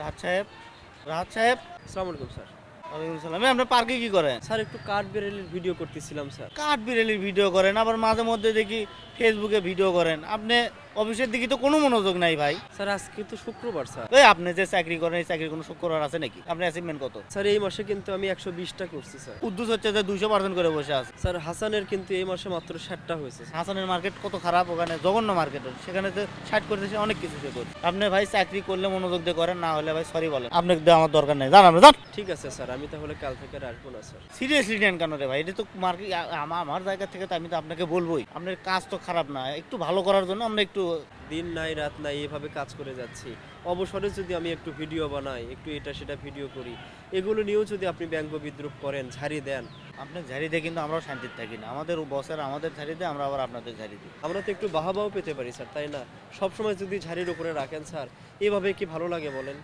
রাহাত সাহেব, রাহাত সাহেব। আসসালামু আলাইকুম স্যার। ওয়ালাইকুম সালাম। আপনি পার্কে কি করেন? স্যার একটু কাঠ বেড়ালির ভিডিও করতেছিলাম স্যার। কাঠ বিড়ালির ভিডিও করেন, আবার মাঝে মধ্যে দেখি ফেসবুকে ভিডিও করেন। আপনি অফিসের দিকে তো কোনো মনোযোগ নাই ভাই। স্যার আজকে তো শুক্রবার স্যার। এই আপনি যে চাকরি করেন, এই চাকরির কোনো শুক্রবার আছে নাকি? আপনার অ্যাচিভমেন্ট কত? স্যার এই মাসে কিন্তু আমি 120টা করছি স্যার। কুদ্দুস হচ্ছে যে 200% করে বসে আছে। স্যার হাসানের কিন্তু এই মাসে মাত্র 60টা হয়েছে স্যার। হাসানের মার্কেট কত খারাপ, ওখানে জঘন্য মার্কেট, সেখানে তো 60 করতেছে, অনেক কিছু সে করে। আপনি ভাই চাকরি করলে মনোযোগ দিয়ে করেন, না হলে ভাই সরি বলেন, আপনাকে দেওয়া আমার দরকার নেই, জান আপনি জান। ঠিক আছে স্যার, আমি তাহলে কাল থেকে আর আসবো না স্যার। সিরিয়াসলি নেন কেন রে ভাই? এটা তো মার্কেট, আমার জায়গা থেকে তো আমি তো আপনাকে বলবোই, আপনার কাজ তো খারাপ না, একটু ভালো করার জন্য আমরা একটু। দিন নাই রাত নাই এভাবে কাজ করে যাচ্ছি। অবসরে যদি আমি একটু ভিডিও বানাই, একটু এটা সেটা ভিডিও করি, এগুলো নিয়েও যদি আপনি ব্যঙ্গ বিদ্রুপ করেন, ঝাড়ি দেন, আপনার ঝাড়ি দিয়ে কিন্তু আমরাও শান্তিতে থাকি না। আমাদের বসের আমাদের ঝাড়ি দিয়ে, আমরা আবার আপনাদের ঝাড়ি দিই। আমরা তো একটু বাহাবাও পেতে পারি স্যার, তাই না? সবসময় যদি ঝাড়ির উপরে রাখেন স্যার, এভাবে কি ভালো লাগে বলেন?